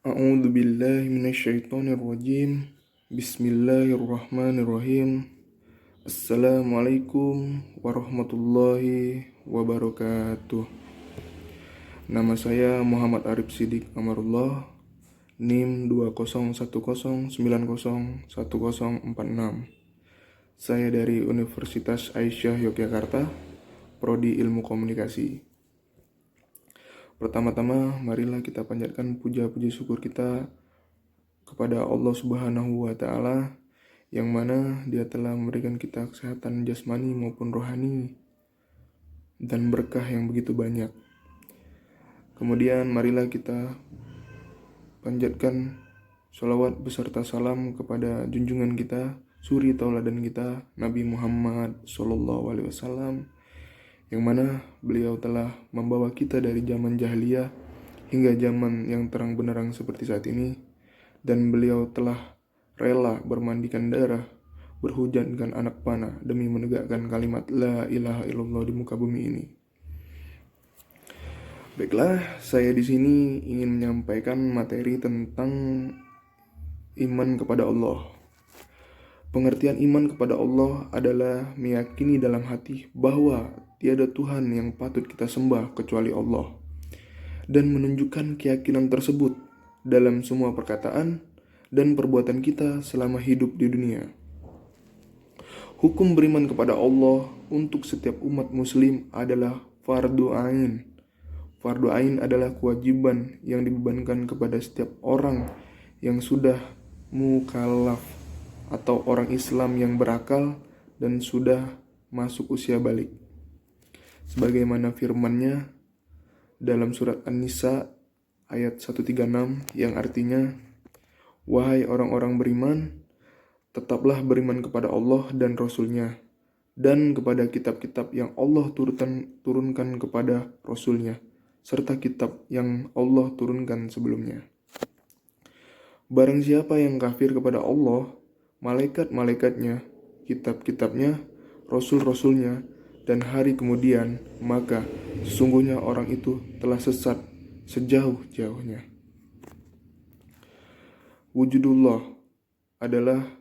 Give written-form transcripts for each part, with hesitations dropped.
A'udzu billahi minasyaitonir rajim. Bismillahirrahmanirrahim. Assalamualaikum warahmatullahi wabarakatuh. Nama saya Muhammad Arif Sidik Amarullah, NIM 2010901046. Saya dari Universitas Aisyah Yogyakarta, Prodi Ilmu Komunikasi. Pertama-tama, marilah kita panjatkan puja-puji syukur kita kepada Allah Subhanahu wa Ta'ala, yang mana Dia telah memberikan kita kesehatan jasmani maupun rohani dan berkah yang begitu banyak. Kemudian marilah kita panjatkan sholawat beserta salam kepada junjungan kita, suri tauladan kita, Nabi Muhammad SAW, yang mana beliau telah membawa kita dari zaman jahiliyah hingga zaman yang terang benderang seperti saat ini, dan beliau telah rela bermandikan darah, berhujankan anak panah demi menegakkan kalimat la ilaha illallah di muka bumi ini. Baiklah, saya di sini ingin menyampaikan materi tentang iman kepada Allah. Pengertian iman kepada Allah adalah meyakini dalam hati bahwa tiada Tuhan yang patut kita sembah kecuali Allah, dan menunjukkan keyakinan tersebut dalam semua perkataan dan perbuatan kita selama hidup di dunia. Hukum beriman kepada Allah untuk setiap umat muslim adalah fardu ain. Fardu ain adalah kewajiban yang dibebankan kepada setiap orang yang sudah mukallaf atau orang Islam yang berakal dan sudah masuk usia balik. Sebagaimana firman-Nya dalam surat An-Nisa ayat 136 yang artinya, "Wahai orang-orang beriman, tetaplah beriman kepada Allah dan Rasul-Nya, dan kepada kitab-kitab yang Allah turunkan kepada Rasul-Nya, serta kitab yang Allah turunkan sebelumnya. Barang siapa yang kafir kepada Allah, malaikat-malaikatnya, kitab-kitabnya, rasul-rasulnya, dan hari kemudian, maka sesungguhnya orang itu telah sesat sejauh-jauhnya." Wujudullah adalah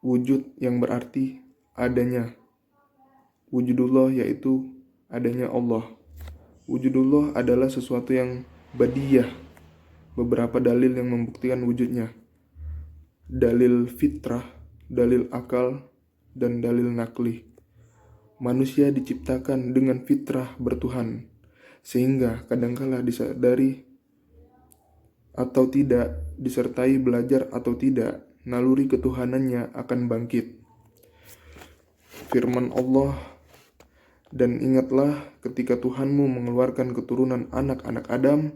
wujud yang berarti adanya. Wujudullah yaitu adanya Allah. Wujudullah adalah sesuatu yang badiyah. Beberapa dalil yang membuktikan wujudnya: dalil fitrah, dalil akal, dan dalil nakli. Manusia diciptakan dengan fitrah bertuhan, sehingga kadangkala disadari atau tidak, disertai belajar atau tidak, naluri ketuhanannya akan bangkit. Firman Allah, "Dan ingatlah ketika Tuhanmu mengeluarkan keturunan anak-anak Adam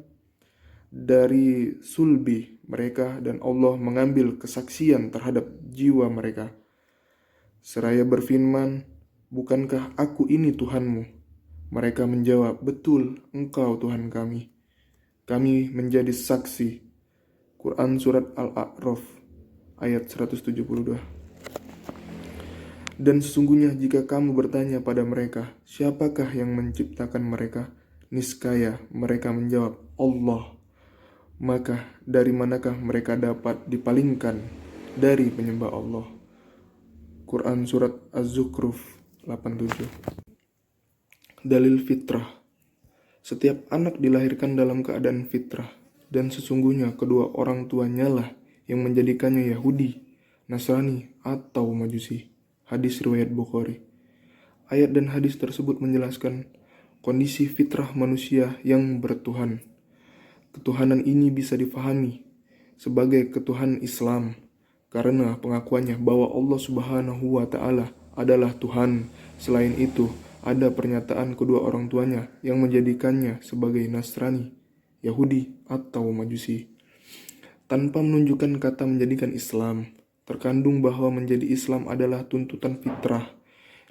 dari sulbi mereka, dan Allah mengambil kesaksian terhadap jiwa mereka, seraya berfirman, bukankah aku ini Tuhanmu? Mereka menjawab, betul, engkau Tuhan kami. Kami menjadi saksi." Quran Surat Al-A'raf ayat 172. "Dan sesungguhnya jika kamu bertanya pada mereka, siapakah yang menciptakan mereka? Niscaya mereka menjawab, Allah. Maka dari manakah mereka dapat dipalingkan dari penyembah Allah?" Quran Surat Az-Zukhruf 87. Dalil fitrah. Setiap anak dilahirkan dalam keadaan fitrah, dan sesungguhnya kedua orang tuanya lah yang menjadikannya Yahudi, Nasrani, atau Majusi. Hadis riwayat Bukhari. Ayat dan hadis tersebut menjelaskan kondisi fitrah manusia yang bertuhan. Ketuhanan ini bisa difahami sebagai ketuhanan Islam karena pengakuannya bahwa Allah Subhanahu wa Ta'ala adalah Tuhan. Selain itu, ada pernyataan kedua orang tuanya yang menjadikannya sebagai Nasrani, Yahudi, atau Majusi. Tanpa menunjukkan kata menjadikan Islam, terkandung bahwa menjadi Islam adalah tuntutan fitrah.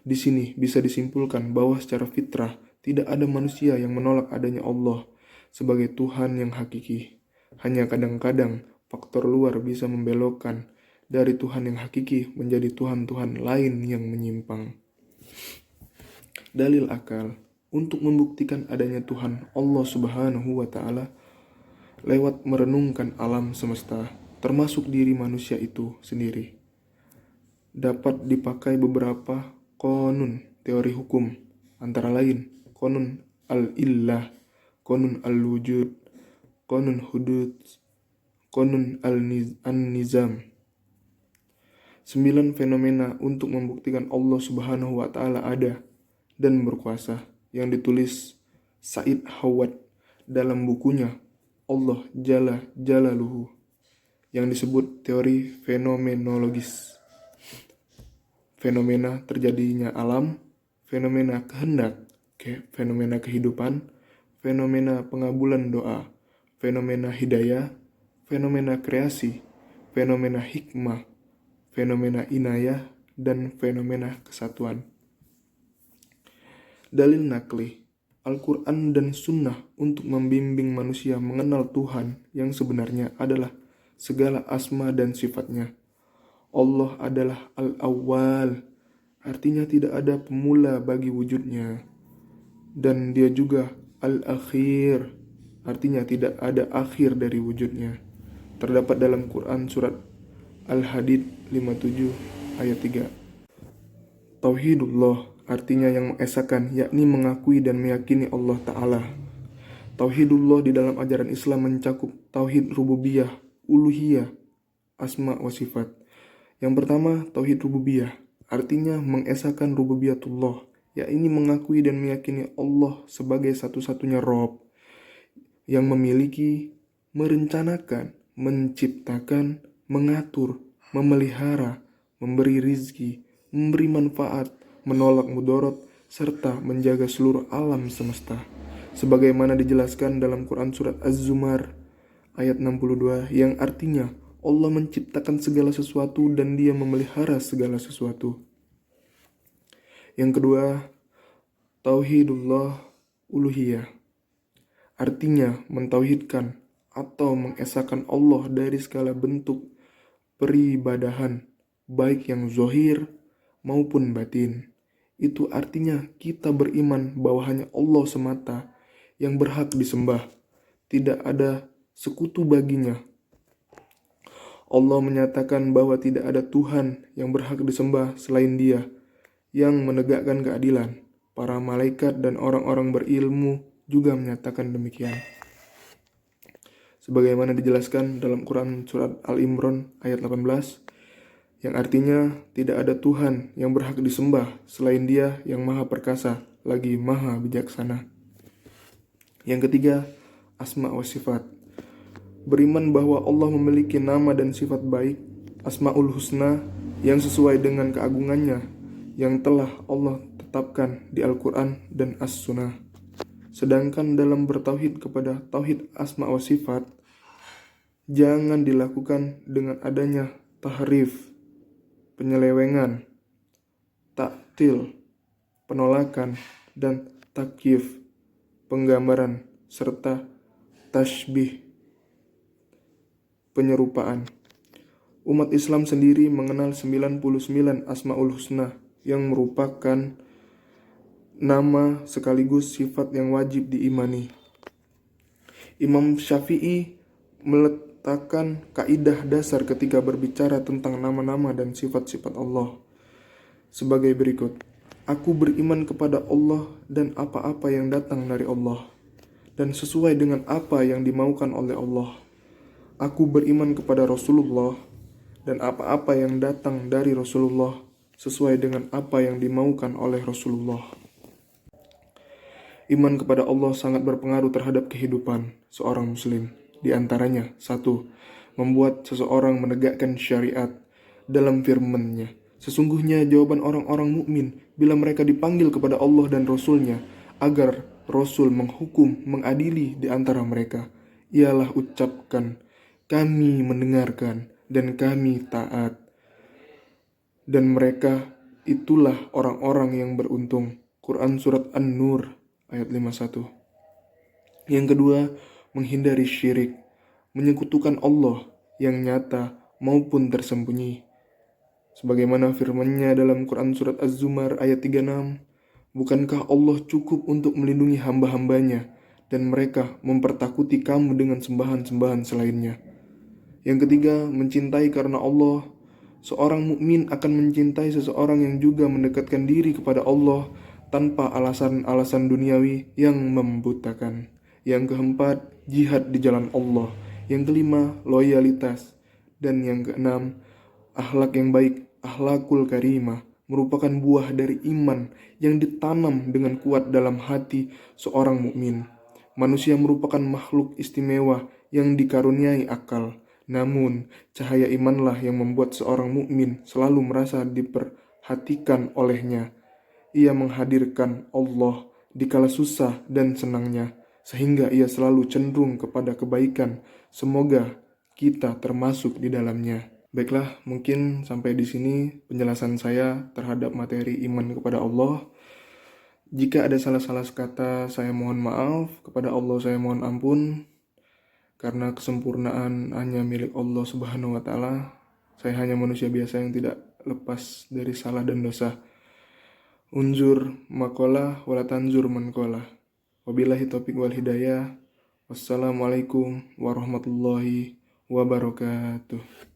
Di sini bisa disimpulkan bahwa secara fitrah tidak ada manusia yang menolak adanya Allah sebagai Tuhan yang hakiki. Hanya kadang-kadang faktor luar bisa membelokkan dari Tuhan yang hakiki menjadi Tuhan-Tuhan lain yang menyimpang. Dalil akal. Untuk membuktikan adanya Tuhan Allah Subhanahu wa Ta'ala lewat merenungkan alam semesta, termasuk diri manusia itu sendiri. Dapat dipakai beberapa konun teori hukum, antara lain konun al-illah, konun al-wujud, konun hudud, konun al-nizam. 9 fenomena untuk membuktikan Allah Subhanahu wa Ta'ala ada dan berkuasa, yang ditulis Said Hawat dalam bukunya Allah Jalla Jalaluhu, yang disebut teori fenomenologis. Fenomena terjadinya alam, fenomena kehendak, fenomena kehidupan, fenomena pengabulan doa, fenomena hidayah, fenomena kreasi, fenomena hikmah, fenomena inayah, dan fenomena kesatuan. Dalil nakli, Al-Quran dan Sunnah untuk membimbing manusia mengenal Tuhan yang sebenarnya adalah segala asma dan sifatnya. Allah adalah Al-Awwal, artinya tidak ada pemula bagi wujudnya. Dan dia juga Al-Akhir, artinya tidak ada akhir dari wujudnya. Terdapat dalam Quran surat Al-Hadid 57 ayat 3. Tauhidullah artinya yang mengesahkan, yakni mengakui dan meyakini Allah Ta'ala. Tauhidullah di dalam ajaran Islam mencakup tauhid rububiyah, uluhiyah, asma wa sifat. Yang pertama, tauhid rububiyah, artinya mengesahkan rububiyatullah, yakni mengakui dan meyakini Allah sebagai satu-satunya Rabb yang memiliki, merencanakan, menciptakan, mengatur, memelihara, memberi rizki, memberi manfaat, menolak mudorot, serta menjaga seluruh alam semesta. Sebagaimana dijelaskan dalam Quran surat Az-Zumar ayat 62, yang artinya Allah menciptakan segala sesuatu dan Dia memelihara segala sesuatu. Yang kedua, tauhidullah uluhiyah, artinya mentauhidkan atau mengesahkan Allah dari segala bentuk peribadahan, baik yang zahir maupun batin. Itu artinya kita beriman bahwa hanya Allah semata yang berhak disembah, tidak ada sekutu baginya. Allah menyatakan bahwa tidak ada Tuhan yang berhak disembah selain Dia, yang menegakkan keadilan. Para malaikat dan orang-orang berilmu juga menyatakan demikian. Sebagaimana dijelaskan dalam Quran surat Al-Imran ayat 18, yang artinya tidak ada Tuhan yang berhak disembah selain Dia yang maha perkasa lagi maha bijaksana. Yang ketiga, asma wa sifat, beriman bahwa Allah memiliki nama dan sifat baik, asmaul husna, yang sesuai dengan keagungannya, yang telah Allah tetapkan di Al-Quran dan As-Sunnah. Sedangkan dalam bertauhid kepada tauhid asma wa sifat, jangan dilakukan dengan adanya tahrif, penyelewengan, taktil, penolakan, dan takyif, penggambaran, serta tashbih, penyerupaan. Umat Islam sendiri mengenal 99 Asmaul Husna yang merupakan nama sekaligus sifat yang wajib diimani. Imam Syafi'i meletakkan kaidah dasar ketika berbicara tentang nama-nama dan sifat-sifat Allah sebagai berikut. Aku beriman kepada Allah dan apa-apa yang datang dari Allah, dan sesuai dengan apa yang dimaukan oleh Allah. Aku beriman kepada Rasulullah dan apa-apa yang datang dari Rasulullah sesuai dengan apa yang dimaukan oleh Rasulullah. Iman kepada Allah sangat berpengaruh terhadap kehidupan seorang muslim. Di antaranya, 1. Membuat seseorang menegakkan syariat dalam firman-Nya. Sesungguhnya jawaban orang-orang mukmin bila mereka dipanggil kepada Allah dan Rasul-Nya agar Rasul menghukum, mengadili di antara mereka, ialah ucapkan, kami mendengarkan dan kami taat. Dan mereka itulah orang-orang yang beruntung. Quran surat An-Nur ayat 51. Yang kedua, menghindari syirik, menyekutukan Allah yang nyata maupun tersembunyi. Sebagaimana firman-Nya dalam Quran surat Az-Zumar ayat 36, bukankah Allah cukup untuk melindungi hamba-hambanya dan mereka mempertakuti kamu dengan sembahan-sembahan selainnya. Yang ketiga, mencintai karena Allah. Seorang mukmin akan mencintai seseorang yang juga mendekatkan diri kepada Allah tanpa alasan-alasan duniawi yang membutakan. Yang keempat, jihad di jalan Allah. Yang kelima, loyalitas. Dan yang keenam, akhlak yang baik, akhlakul karimah, merupakan buah dari iman yang ditanam dengan kuat dalam hati seorang mukmin. Manusia merupakan makhluk istimewa yang dikaruniai akal. Namun, cahaya imanlah yang membuat seorang mukmin selalu merasa diperhatikan olehnya. Ia menghadirkan Allah di kala susah dan senangnya, sehingga ia selalu cenderung kepada kebaikan. Semoga kita termasuk di dalamnya. Baiklah, mungkin sampai di sini penjelasan saya terhadap materi iman kepada Allah. Jika ada salah-salah kata, saya mohon maaf. Kepada Allah saya mohon ampun. Karena kesempurnaan hanya milik Allah Subhanahu wa Ta'ala. Saya hanya manusia biasa yang tidak lepas dari salah dan dosa. Unzur maqalah wala tanzur man qalah. Wabillahi taufiq wal hidayah. Wassalamualaikum warahmatullahi wabarakatuh.